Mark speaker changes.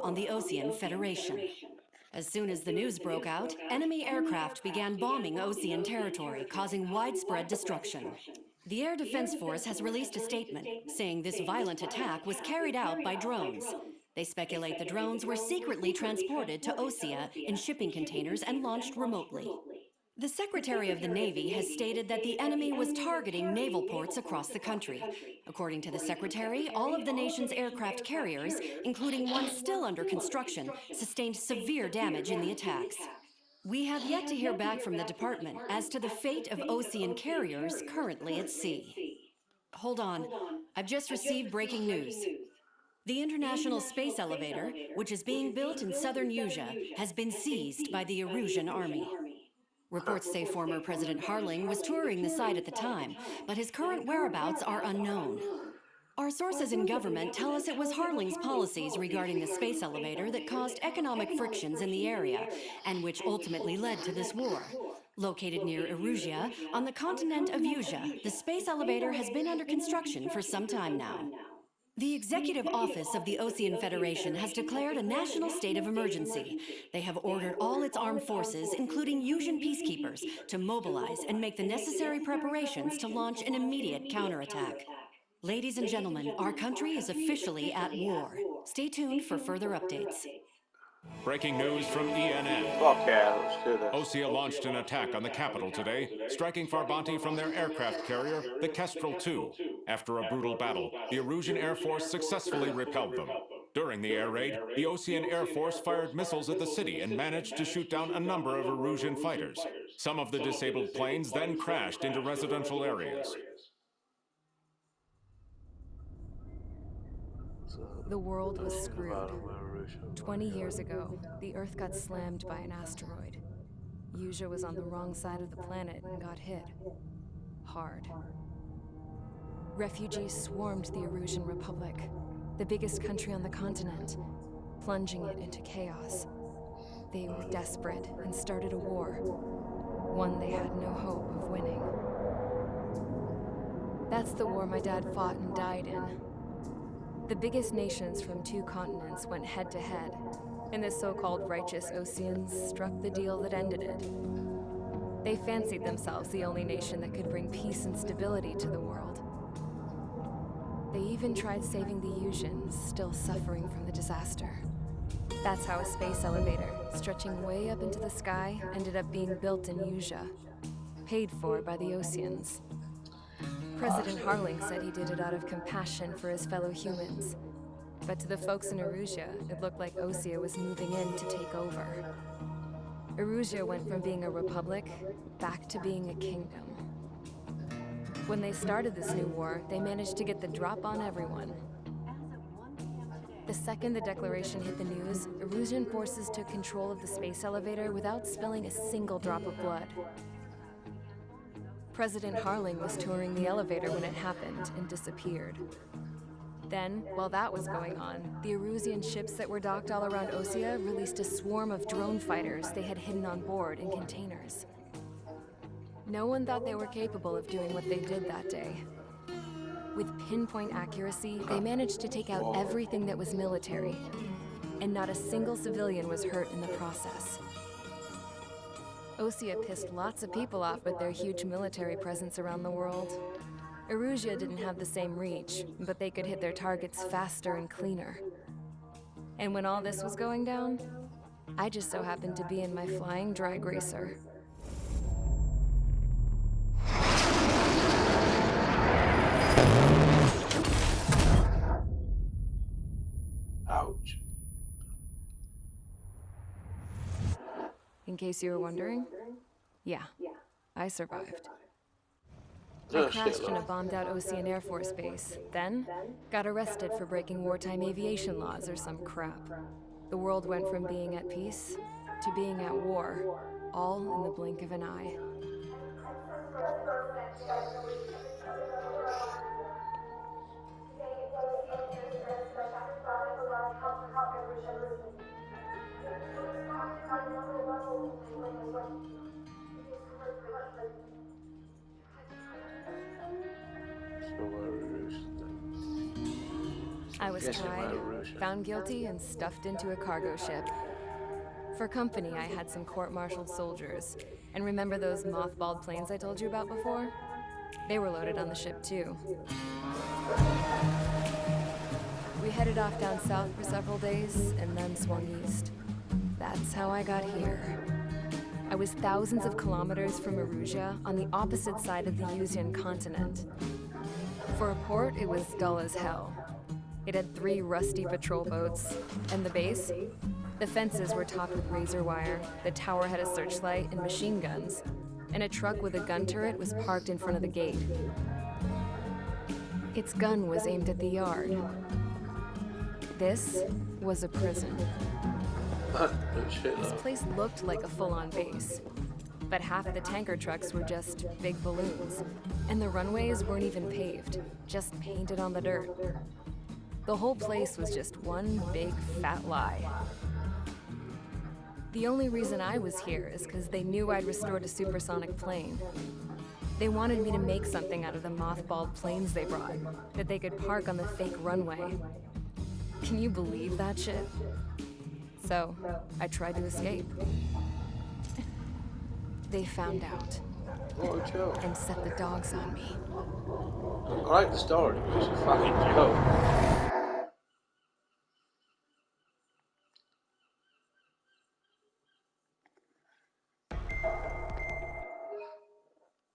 Speaker 1: on the Osean Federation. As soon as the news broke out, enemy aircraft began bombing Osean territory, causing widespread destruction. The Air Defense Force has released a statement saying this violent attack was carried out by drones. They speculate the drones were secretly transported to Osea in shipping containers and launched remotely. The Secretary of the Navy has stated that the enemy was targeting naval ports across the country. According to the Secretary, all of the nation's aircraft carriers, including one still under construction, sustained severe damage in the attacks. We have yet to hear back from the department as to the fate of Osean carriers currently at sea. Hold on. I've just received breaking news. The International Space Elevator, which is being built in southern Usea, has been seized by the Erusian army. Reports say former President Harling was touring the site at the time, but his current whereabouts are unknown. Our sources in government tell us it was Harling's policies regarding the space elevator that caused economic frictions in the area, and which ultimately led to this war. Located near Erusia, on the continent of Usea, the space elevator has been under construction for some time now. The Executive Office of the Osean Federation has declared a national state of emergency. They have ordered all its armed forces, including Usian peacekeepers, to mobilize and make the necessary preparations to launch an immediate counterattack. Ladies and gentlemen, our country is officially at war. Stay tuned for further updates.
Speaker 2: Breaking news from ENN. Osea launched an attack on the capital today, striking Farbanti from their aircraft carrier, the Kestrel II. After a brutal battle, the Erusian Air Force successfully repelled them. During the air raid, the Osean Air Force fired missiles at the city and managed to shoot down a number of Erusian fighters. Some of the disabled planes then crashed into residential areas.
Speaker 3: The world was screwed. 20 years ago, the Earth got slammed by an asteroid. Usea was on the wrong side of the planet and got hit. Hard. Refugees swarmed the Erusian Republic, the biggest country on the continent, plunging it into chaos. They were desperate and started a war, one they had no hope of winning. That's the war my dad fought and died in. The biggest nations from 2 continents went head-to-head, and the so-called righteous Oseans struck the deal that ended it. They fancied themselves the only nation that could bring peace and stability to the world. They even tried saving the Usians, still suffering from the disaster. That's how a space elevator, stretching way up into the sky, ended up being built in Usea, paid for by the Oseans. President Harling said he did it out of compassion for his fellow humans. But to the folks in Erusia, it looked like Osea was moving in to take over. Erusia went from being a republic back to being a kingdom. When they started this new war, they managed to get the drop on everyone. The second the declaration hit the news, Erusian forces took control of the space elevator without spilling a single drop of blood. President Harling was touring the elevator when it happened and disappeared. Then, while that was going on, the Erusian ships that were docked all around Osea released a swarm of drone fighters they had hidden on board in containers. No one thought they were capable of doing what they did that day. With pinpoint accuracy, they managed to take out everything that was military, and not a single civilian was hurt in the process. Osea pissed lots of people off with their huge military presence around the world. Erusia didn't have the same reach, but they could hit their targets faster and cleaner. And when all this was going down, I just so happened to be in my flying drag racer.
Speaker 4: Ouch.
Speaker 3: In case you were wondering, yeah, I survived. I crashed in a bombed-out Osean Air Force base, then got arrested for breaking wartime aviation laws or some crap. The world went from being at peace to being at war, all in the blink of an eye. I was
Speaker 4: Guessing
Speaker 3: tried,
Speaker 4: about Russia.
Speaker 3: found guilty, and stuffed into a cargo ship. For company, I had some court-martialed soldiers. And remember those mothballed planes I told you about before? They were loaded on the ship too. We headed off down south for several days, and then swung east. That's how I got here. I was thousands of kilometers from Erusia, on the opposite side of the Yuzian continent. For a port, it was dull as hell. It had 3 rusty patrol boats. And the base? The fences were topped with razor wire, the tower had a searchlight and machine guns, and a truck with a gun turret was parked in front of the gate. Its gun was aimed at the yard. This was a prison.
Speaker 4: No shit,
Speaker 3: This
Speaker 4: though.
Speaker 3: place looked like a full-on base, but half of the tanker trucks were just big balloons, and the runways weren't even paved, just painted on the dirt. The whole place was just one big fat lie. The only reason I was here is because they knew I'd restored a supersonic plane. They wanted me to make something out of the mothballed planes they brought, that they could park on the fake runway. Can you believe that shit? So, I tried to escape. They found out
Speaker 4: What a joke.
Speaker 3: and set the dogs on me.
Speaker 4: I like the story, but it's a fucking joke.